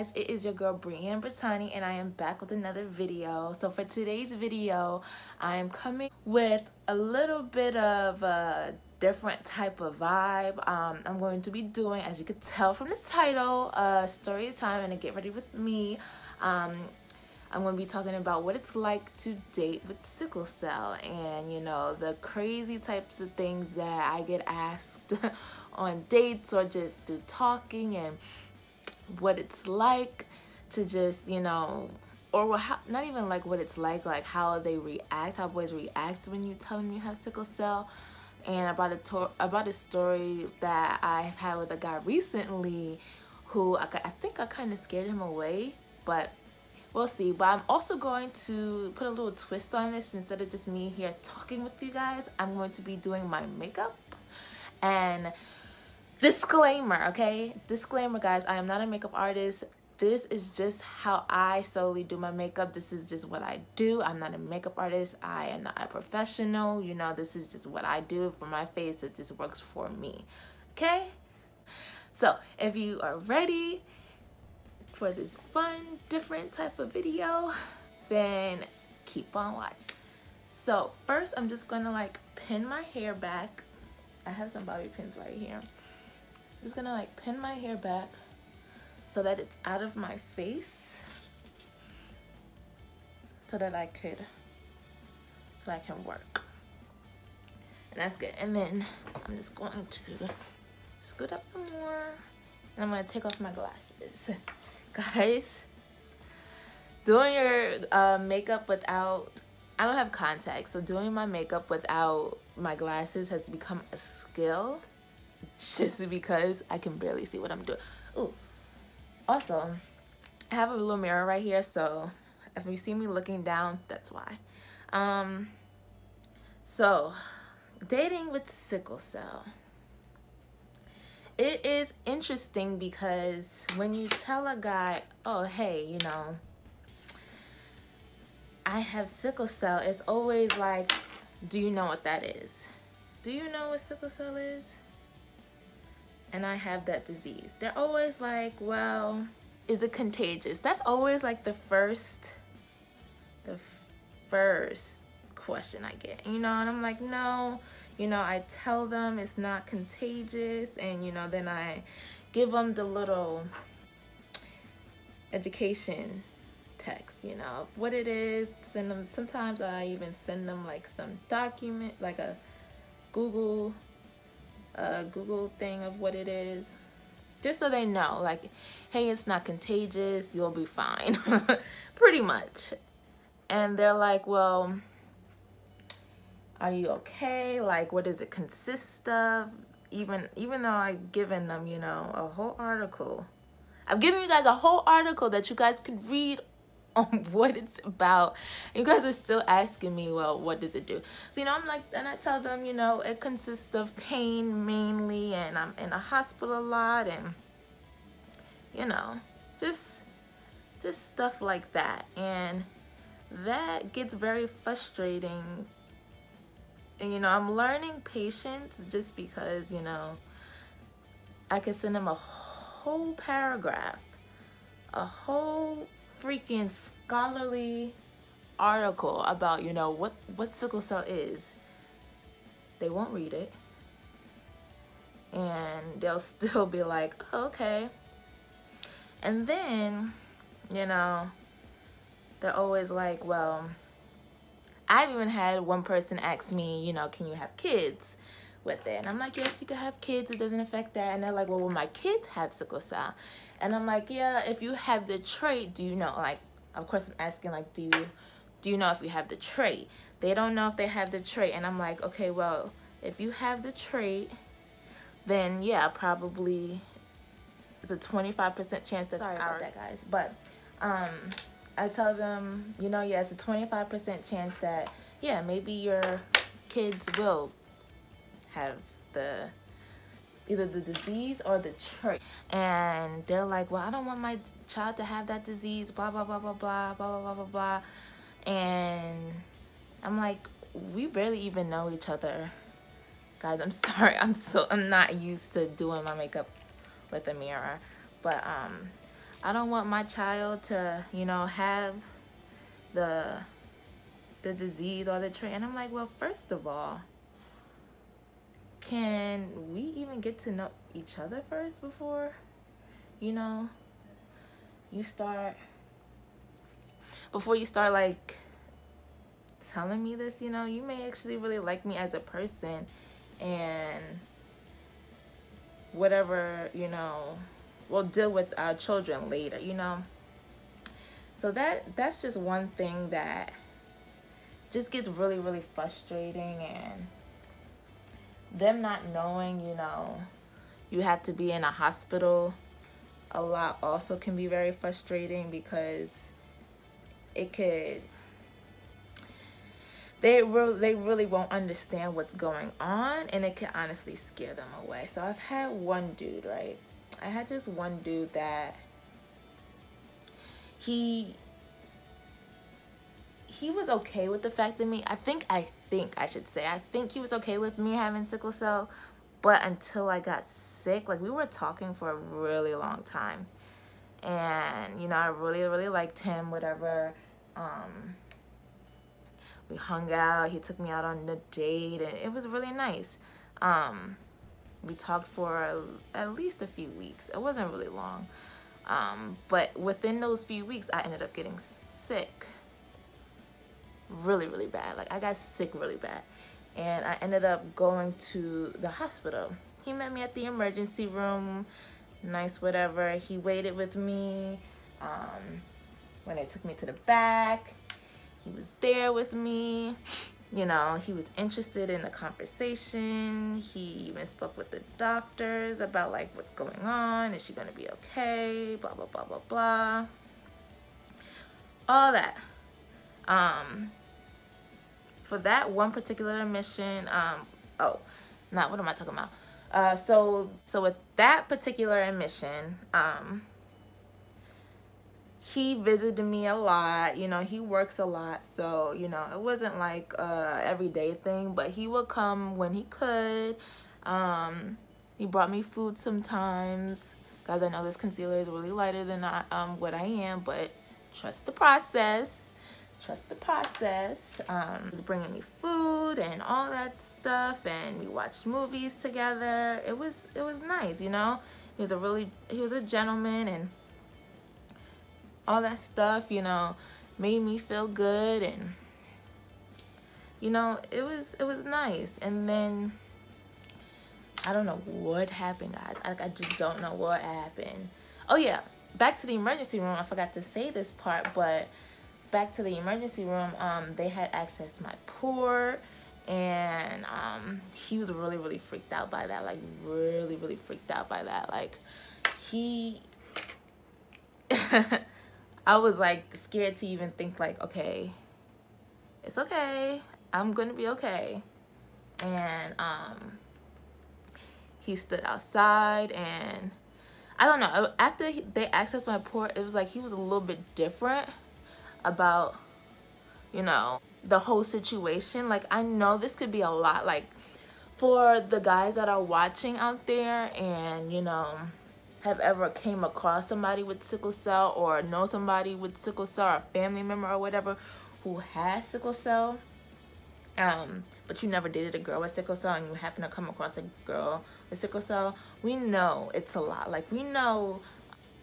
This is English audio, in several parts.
guys, it is your girl Brianne Brittani, and I am back with another video. So for today's video, I am coming with a little bit of a different type of vibe. I'm going to be doing, as you could tell from the title, story time and a get ready with me. I'm going to be talking about what it's like to date with sickle cell, and you know, the crazy types of things that I get asked on dates or just through talking, and what it's like to just, you know, or how, not even like what it's like how they react, how boys react when you tell them you have sickle cell, and about a story that I had with a guy recently who I think I kind of scared him away, but we'll see. But I'm also going to put a little twist on this. Instead of just me here talking with you guys, I'm going to be doing my makeup. And disclaimer, okay? Disclaimer, guys, I am not a makeup artist. This is just how I solely do my makeup. This is just what I do. I'm not a makeup artist. I am not a professional. You know, this is just what I do for my face. It just works for me, okay? So if you are ready for this fun, different type of video, then keep on watching. So first, I'm just gonna like pin my hair back. I have some bobby pins right here. Just gonna like pin my hair back so that it's out of my face, so that I can work. And that's good. And then I'm just going to scoot up some more, and I'm gonna take off my glasses. Guys, doing your makeup without, I don't have contacts, so doing my makeup without my glasses has become a skill, just because I can barely see what I'm doing. Ooh, also, I have a little mirror right here, so if you see me looking down, that's why. So, dating with sickle cell. It is interesting because when you tell a guy, oh, hey, you know, I have sickle cell, it's always like, do you know what that is? Do you know what sickle cell is? And I have that disease. They're always like, well, is it contagious? That's always like the first question I get, you know, and I'm like, no. You know, I tell them it's not contagious, and you know, then I give them the little education text, you know, of what it is. Send them, sometimes I even send them like some document, like a Google thing of what it is, just so they know, like, hey, it's not contagious, you'll be fine. Pretty much. And they're like, well, are you okay? Like, what does it consist of? Even though I've given them, you know, a whole article. I've given you guys a whole article that you guys could read on what it's about. You guys are still asking me, well, what does it do? So, you know, I'm like, and I tell them, you know, it consists of pain mainly, and I'm in a hospital a lot, and, you know, just stuff like that. And that gets very frustrating. And, you know, I'm learning patience just because, you know, I could send them a whole paragraph, a whole freaking scholarly article about, you know, what sickle cell is. They won't read it. And they'll still be like, oh, okay. And then, you know, they're always like, well, I've even had one person ask me, you know, can you have kids with it? And I'm like, yes, you can have kids. It doesn't affect that. And they're like, well, will my kids have sickle cell? And I'm like, yeah, if you have the trait, do you know? Like, of course, I'm asking, like, do you know if you have the trait? They don't know if they have the trait. And I'm like, okay, well, if you have the trait, then, yeah, probably it's a 25% chance that, sorry about that, guys. But, I tell them, you know, yeah, it's a 25% chance that, yeah, maybe your kids will have either the disease or the trait. And they're like, well, I don't want my child to have that disease, blah, blah, blah, blah, blah, blah, blah, blah, blah, blah. And I'm like, we barely even know each other. Guys, I'm sorry. I'm not used to doing my makeup with a mirror. But I don't want my child to, you know, have the disease or the trait. And I'm like, well, first of all, can we even get to know each other first before, you know, you start like telling me this? You know, you may actually really like me as a person, and whatever, you know, we'll deal with our children later, you know. So that's just one thing that just gets really, really frustrating. And them not knowing, you know, you have to be in a hospital a lot also can be very frustrating, because it could, they really won't understand what's going on, and it could honestly scare them away. So I've had one dude, right? I had just one dude that he was okay with the fact that I think he was okay with me having sickle cell, but until I got sick, like, we were talking for a really long time, and, you know, I really, really liked him, whatever. We hung out, he took me out on a date, and it was really nice. We talked for at least a few weeks. It wasn't really long, but within those few weeks, I ended up getting sick really, really bad. Like, I got sick really bad, and I ended up going to the hospital. He met me at the emergency room, nice, whatever. He waited with me when they took me to the back. He was there with me, you know. He was interested in the conversation. He even spoke with the doctors about, like, what's going on, is she gonna be okay, blah blah blah blah blah, all that. For that one particular admission, what am I talking about? So with that particular admission, he visited me a lot. You know, he works a lot, so, you know, it wasn't like a everyday thing, but he would come when he could. He brought me food sometimes. Guys, I know this concealer is really lighter than what I am, but trust the process. Trust the process. He was bringing me food and all that stuff, and we watched movies together. It was nice, you know. He was a gentleman, and all that stuff, you know, made me feel good, and, you know, it was nice. And then I don't know what happened, guys. I just don't know what happened. Oh yeah, back to the emergency room. I forgot to say this part, but back to the emergency room, they had accessed my port, and he was really, really freaked out by that. Like, really, really freaked out by that. Like, he I was like scared to even think, like, okay, it's okay, I'm gonna be okay. And he stood outside, and I don't know, after they accessed my port, it was like he was a little bit different about, you know, the whole situation. Like, I know this could be a lot, like, for the guys that are watching out there and, you know, have ever came across somebody with sickle cell, or know somebody with sickle cell, or a family member or whatever who has sickle cell, but you never dated a girl with sickle cell, and you happen to come across a girl with sickle cell, we know it's a lot. Like, we know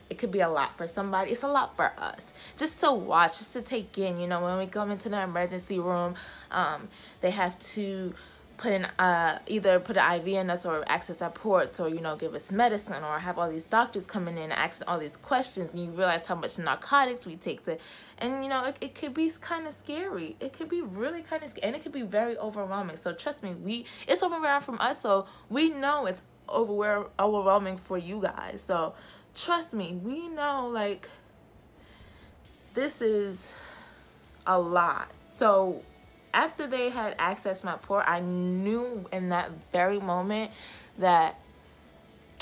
it could be a lot for somebody. It's a lot for us. Just to watch, just to take in, you know, when we come into the emergency room, they have to put in either put an IV in us, or access our ports, or, you know, give us medicine, or have all these doctors coming in and asking all these questions, and you realize how much narcotics we take to, and, you know, it could be kind of scary. It could be really kind of scary, and it could be very overwhelming. So trust me, it's overwhelming from us, so we know it's overwhelming for you guys. So trust me, we know, like, this is a lot. So after they had accessed my port, I knew in that very moment that,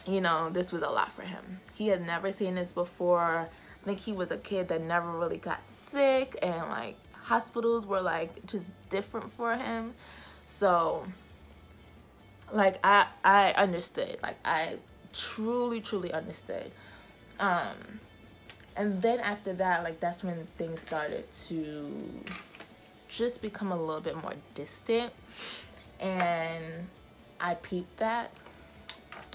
you know, this was a lot for him. He had never seen this before. I think he was a kid that never really got sick, and, like, hospitals were, like, just different for him. So, like, I understood. Like, I truly, truly understood. And then after that, like, that's when things started to just become a little bit more distant. And I peeped that.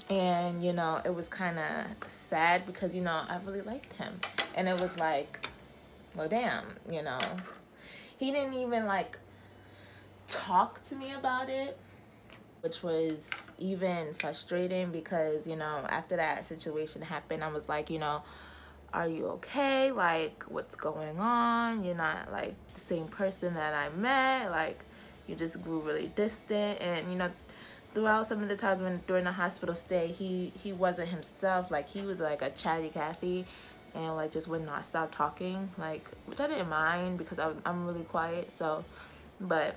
And, you know, it was kind of sad because, you know, I really liked him. And it was like, well, damn, you know. He didn't even, like, talk to me about it, which was even frustrating because, you know, after that situation happened, I was like, you know, are you okay? Like, what's going on? You're not, like, the same person that I met. Like, you just grew really distant. And, you know, throughout some of the times when during the hospital stay, he wasn't himself. Like, he was like a chatty Cathy and, like, just would not stop talking. Like, which I didn't mind because I'm really quiet. So, but,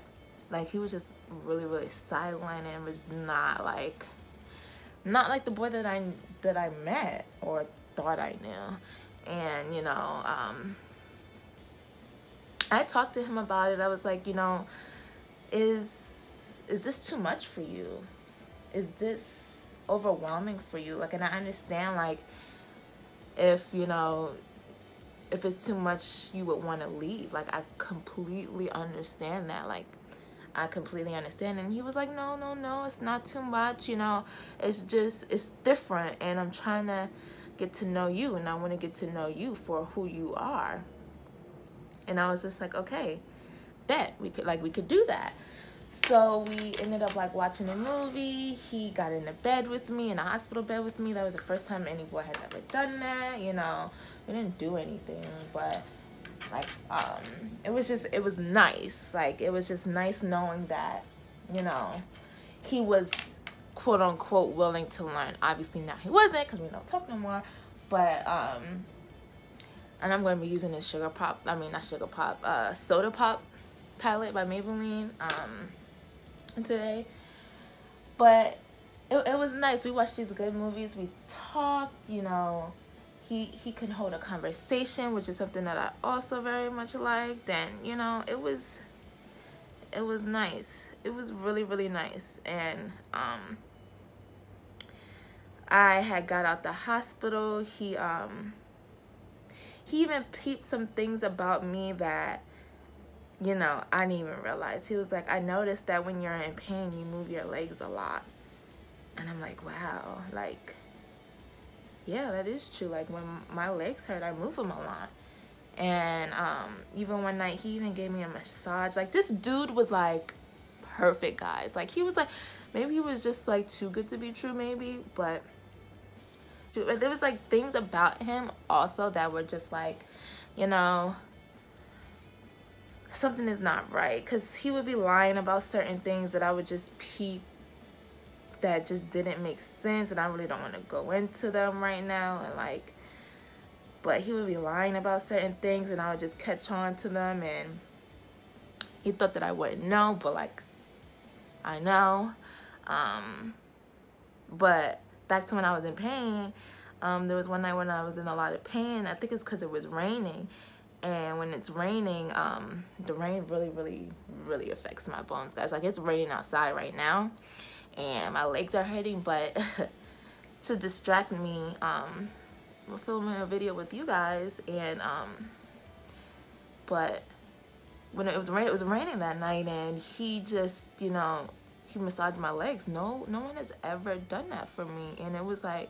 like, he was just really, really silent and was not like the boy that I met or thought I knew. And, you know, I talked to him about it. I was like, you know, is this too much for you? Is this overwhelming for you? Like, and I understand, like, if, you know, if it's too much, you would want to leave. Like, I completely understand that. Like, I completely understand. And he was like, no, it's not too much, you know, it's just, it's different, and I'm trying to get to know you, and I want to get to know you for who you are. And I was just like, okay, bet we could do that. So we ended up, like, watching a movie. He got into bed with me, in a hospital bed with me. That was the first time any boy has ever done that. You know, we didn't do anything, but, like, it was nice. Like, it was just nice knowing that, you know, he was quote unquote willing to learn. Obviously now he wasn't, because we don't talk no more. But and I'm going to be using this soda pop palette by Maybelline today. But it was nice. We watched these good movies. We talked, you know. He could hold a conversation, which is something that I also very much liked. And, you know, it was nice. It was really, really nice. And I had got out the hospital. He even peeped some things about me that, you know, I didn't even realize. He was like, I noticed that when you're in pain, you move your legs a lot. And I'm like, wow, like, yeah, that is true. Like, when my legs hurt, I move them a lot. And even one night, he even gave me a massage. Like, this dude was, like, perfect, guys. Like, he was, like, maybe he was just, like, too good to be true, maybe. But there was, like, things about him also that were just, like, you know, something is not right. Because he would be lying about certain things that I would just peep that just didn't make sense, and I really don't want to go into them right now. And, like, but he would be lying about certain things, and I would just catch on to them, and he thought that I wouldn't know, but, like, I know. But back to when I was in pain, there was one night when I was in a lot of pain. I think it's because it was raining, and when it's raining, the rain really, really, really affects my bones, guys. Like, it's raining outside right now, and my legs are hurting, but to distract me, we're filming a video with you guys. And but when it was raining that night, and he just, you know, he massaged my legs. No one has ever done that for me. And it was like,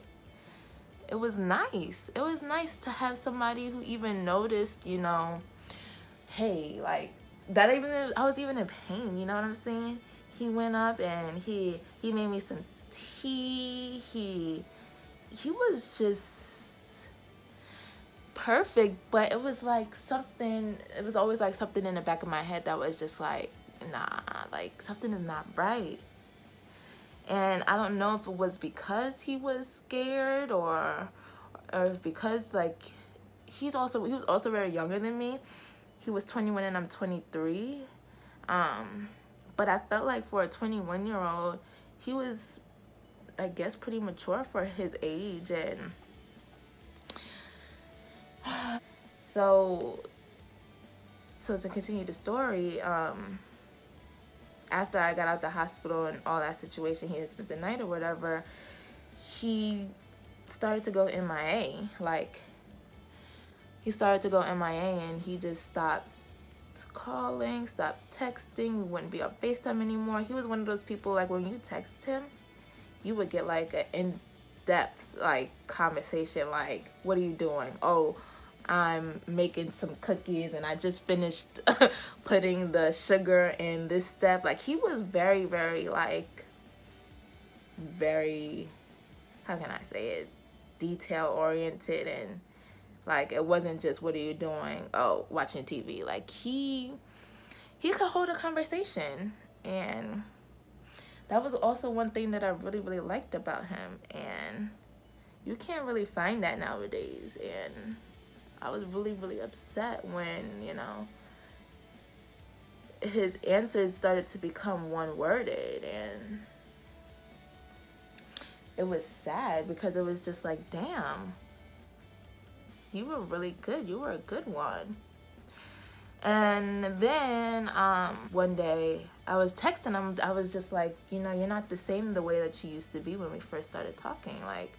it was nice. It was nice to have somebody who even noticed, you know, hey, like, that even I was even in pain, you know what I'm saying? He went up and he made me some tea. He was just perfect. But it was like something, it was always like something in the back of my head that was just like, nah, like, something is not right. And I don't know if it was because he was scared or because, like, he was also very younger than me. He was 21 and I'm 23. But I felt like for a 21-year-old, he was, I guess, pretty mature for his age. And so to continue the story, after I got out the hospital and all that situation, he had spent the night or whatever, he started to go MIA. Like, he started to go MIA, and he just stopped calling, stopped texting. We wouldn't be on FaceTime anymore. He was one of those people, like, when you text him, you would get like an in-depth like conversation, like, what are you doing? Oh, I'm making some cookies and I just finished putting the sugar in this step. Like, he was very, very, like, very, how can I say it, detail oriented. And like, it wasn't just, what are you doing? Oh, watching TV. Like, he could hold a conversation. And that was also one thing that I really, really liked about him. And you can't really find that nowadays. And I was really, really upset when, you know, his answers started to become one-worded. And it was sad, because it was just like, damn, you were really good. You were a good one. And then one day I was texting him. I was just like, you know, you're not the same the way that you used to be when we first started talking. Like,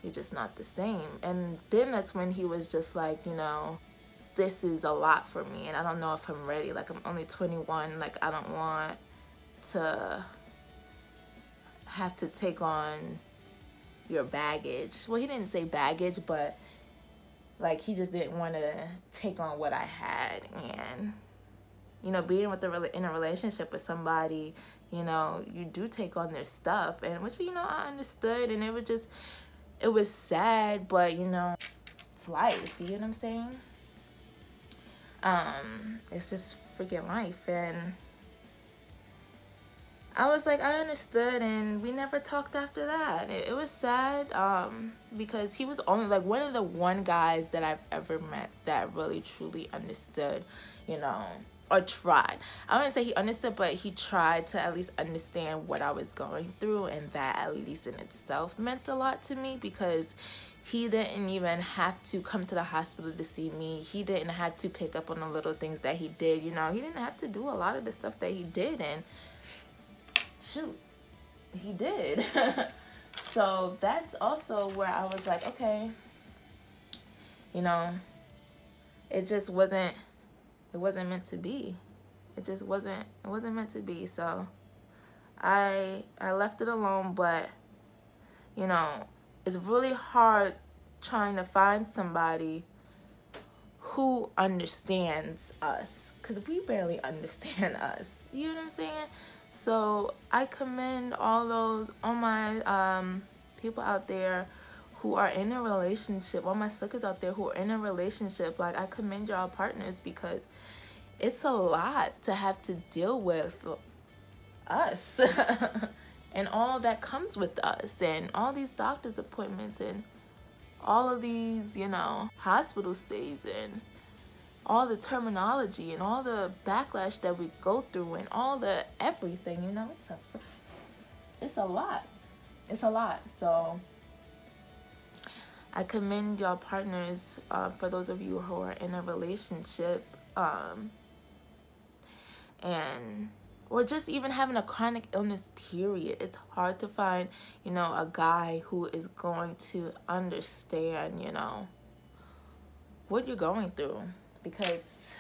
you're just not the same. And then that's when he was just like, you know, this is a lot for me, and I don't know if I'm ready. Like, I'm only 21. Like, I don't want to have to take on your baggage. Well, he didn't say baggage, but like, he just didn't want to take on what I had. And, you know, being with in a relationship with somebody, you know, you do take on their stuff, and which, you know, I understood. And it was sad, but, you know, it's life. You know what I'm saying? It's just freaking life. And I was like, I understood, and we never talked after that. It was sad, because he was only like one of the guys that I've ever met that really truly understood, you know, or tried. I wouldn't say he understood, but he tried to at least understand what I was going through, and that at least in itself meant a lot to me, because he didn't even have to come to the hospital to see me. He didn't have to pick up on the little things that he did, you know. He didn't have to do a lot of the stuff that he did, and shoot, he did. So that's also where I was like, okay, you know, it just wasn't meant to be. It wasn't meant to be. So I left it alone. But, you know, it's really hard trying to find somebody who understands us, because we barely understand us. You know what I'm saying? So I commend all my people out there who are in a relationship, all my suckers out there who are in a relationship. Like, I commend y'all partners, because it's a lot to have to deal with us and all that comes with us, and all these doctor's appointments, and all of these, you know, hospital stays, and all the terminology, and all the backlash that we go through, and all the everything, you know. It's a lot. It's a lot. So I commend y'all partners, for those of you who are in a relationship, and or just even having a chronic illness, period. It's hard to find, you know, a guy who is going to understand, you know, what you're going through, because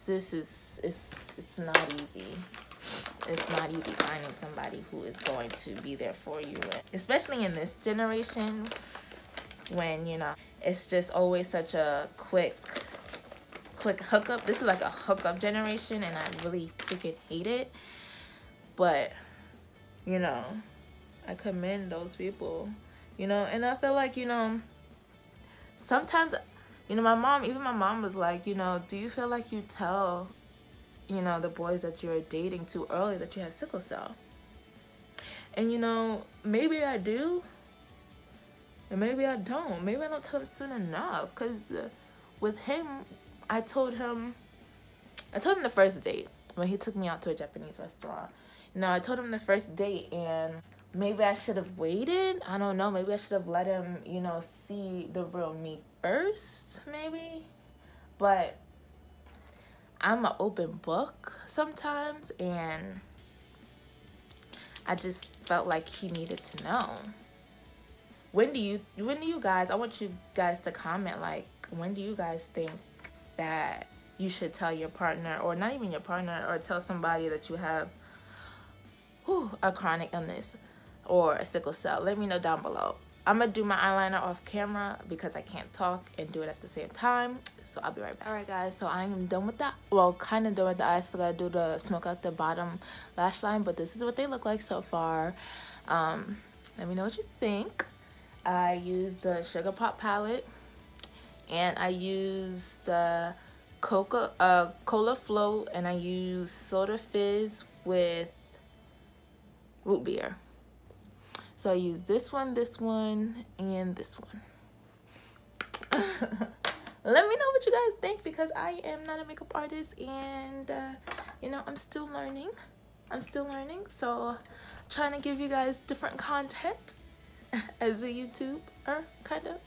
this is, it's not easy. It's not easy finding somebody who is going to be there for you, especially in this generation, when, you know, it's just always such a quick hookup. This is like a hookup generation, and I really freaking hate it. But, you know, I commend those people, you know. And I feel like, you know, sometimes, you know, my mom was like, you know, do you feel like you tell, you know, the boys that you're dating too early that you have sickle cell? And, you know, maybe I do, and maybe I don't. Maybe I don't tell them soon enough, because with him, I told him the first date, when he took me out to a Japanese restaurant. You know, I told him the first date, and maybe I should have waited. I don't know. Maybe I should have let him, you know, see the real me first, maybe. But I'm an open book sometimes, and I just felt like he needed to know. When do you guys, I want you guys to comment, like, when do you guys think that you should tell your partner, or not even your partner, or tell somebody that you have a chronic illness or a sickle cell? Let me know down below. I'm gonna do my eyeliner off camera because I can't talk and do it at the same time, so I'll be right back. All right guys, so I'm done with that. Well, kind of done with the eyes. Still gotta do the smoke out the bottom lash line, but this is what they look like so far. Let me know what you think. I used the Sugar Pop palette, and I used the Cola Float, and I used Soda Fizz with root beer. So I used this one, and this one. Let me know what you guys think, because I am not a makeup artist, and you know, I'm still learning. So trying to give you guys different content as a YouTuber, kind of.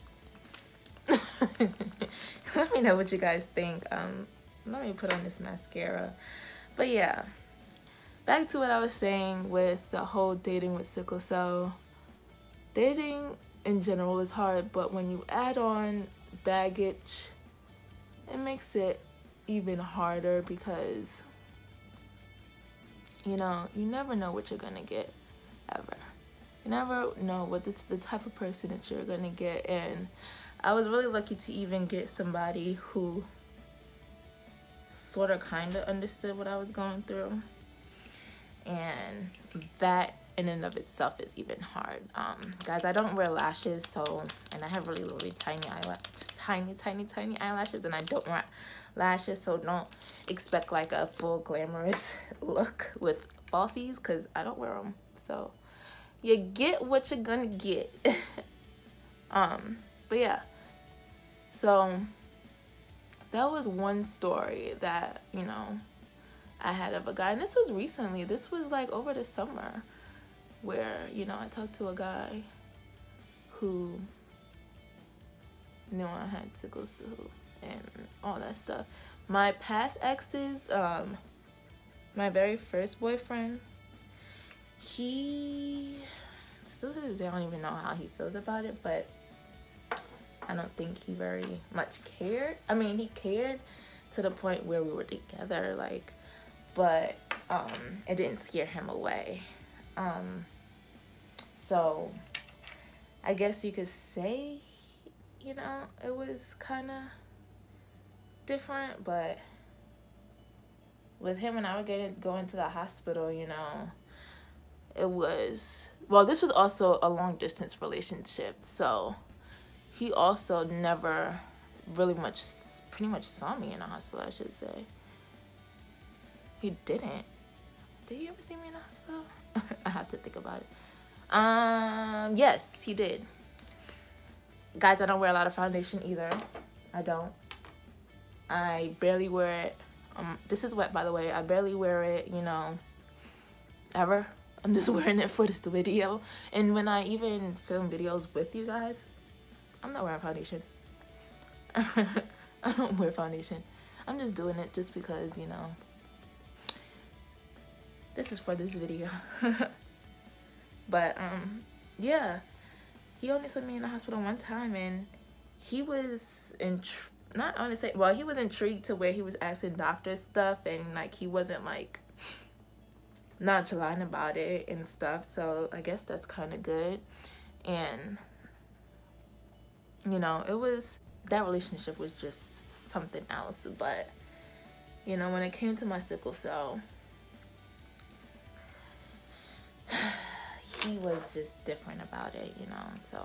Let me know what you guys think. Let me put on this mascara. But yeah, back to what I was saying with the whole dating with sickle cell. Dating in general is hard, but when you add on baggage, it makes it even harder, because you know, you never know what you're gonna get, ever. You never know what the type of person that you're gonna get. And I was really lucky to even get somebody who sort of kind of understood what I was going through, and that in and of itself is even hard. Guys, I don't wear lashes, so, and I have really tiny eyelashes, and I don't wear lashes, so don't expect like a full glamorous look with falsies, because I don't wear them. So you get what you're gonna get. But yeah, so that was one story that, you know, I had of a guy, and this was recently. This was like over the summer, where, you know, I talked to a guy who knew I had sickle cell and all that stuff. My past exes, my very first boyfriend, he still to this day, I don't even know how he feels about it, but I don't think he very much cared. I mean, he cared to the point where we were together, like, but it didn't scare him away. So I guess you could say, you know, it was kind of different. But with him, when I would go into the hospital, you know, it was, well, this was also a long distance relationship, so he also never really pretty much saw me in the hospital, I should say. He didn't. Did he ever see me in the hospital? I have to think about it. Yes, he did. Guys, I don't wear a lot of foundation either. I don't. I barely wear it. This is wet, by the way. I barely wear it, you know, ever. I'm just wearing it for this video. And when I even film videos with you guys, I'm not wearing foundation. I don't wear foundation. I'm just doing it just because, you know, this is for this video. But yeah, he only saw me in the hospital one time, and he was he was intrigued to where he was asking doctors stuff, and like he wasn't like nonchalant about it and stuff. So I guess that's kind of good. And you know, that relationship was just something else. But you know, when it came to my sickle cell, he was just different about it, you know. So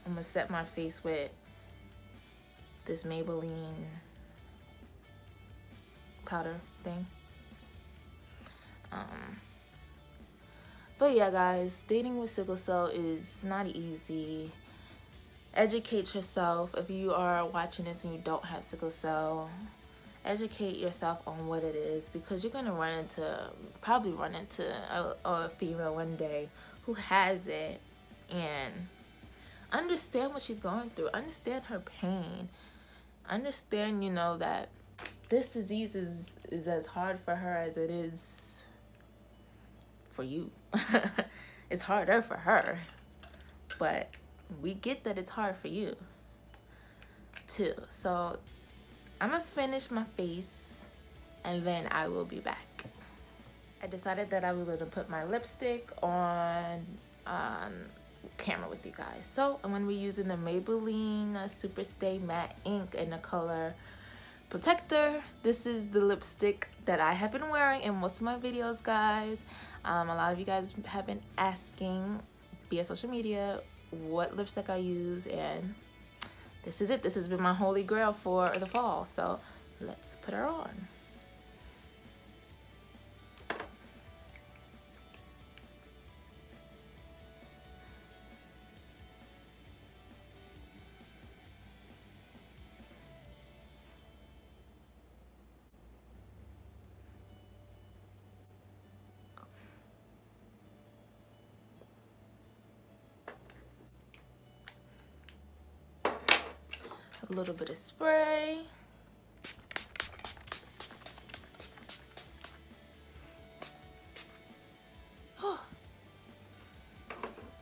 I'm gonna set my face with this Maybelline powder thing. But yeah, guys, dating with sickle cell is not easy. Educate yourself. If you are watching this and you don't have sickle cell, educate yourself on what it is, because you're gonna probably run into a female one day who has it, and understand what she's going through. Understand her pain. Understand, you know, that this disease is as hard for her as it is for you. It's harder for her, but we get that it's hard for you. too. So I'm gonna finish my face and then I will be back. I decided that I was gonna put my lipstick on camera with you guys. So I'm gonna be using the Maybelline Super Stay Matte Ink in the color Protector. This is the lipstick that I have been wearing in most of my videos, guys. A lot of you guys have been asking via social media what lipstick I use, and this is it. This has been my holy grail for the fall. So let's put her on. A little bit of spray.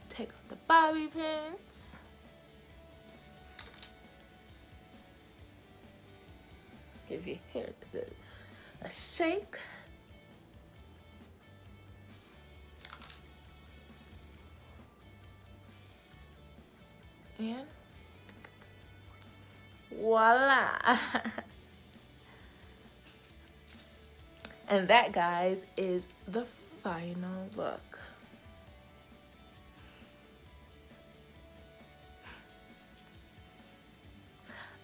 Take off the bobby pins. Give your hair a shake. And voila. And that, guys, is the final look.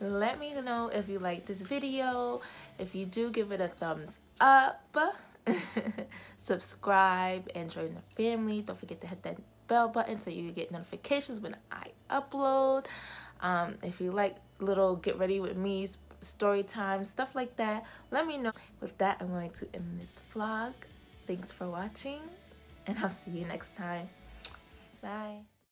Let me know if you like this video. If you do, give it a thumbs up. Subscribe and join the family. Don't forget to hit that bell button so you get notifications when I upload. If you like little get ready with me story time, stuff like that, let me know. With that, I'm going to end this vlog. Thanks for watching, and I'll see you next time. Bye.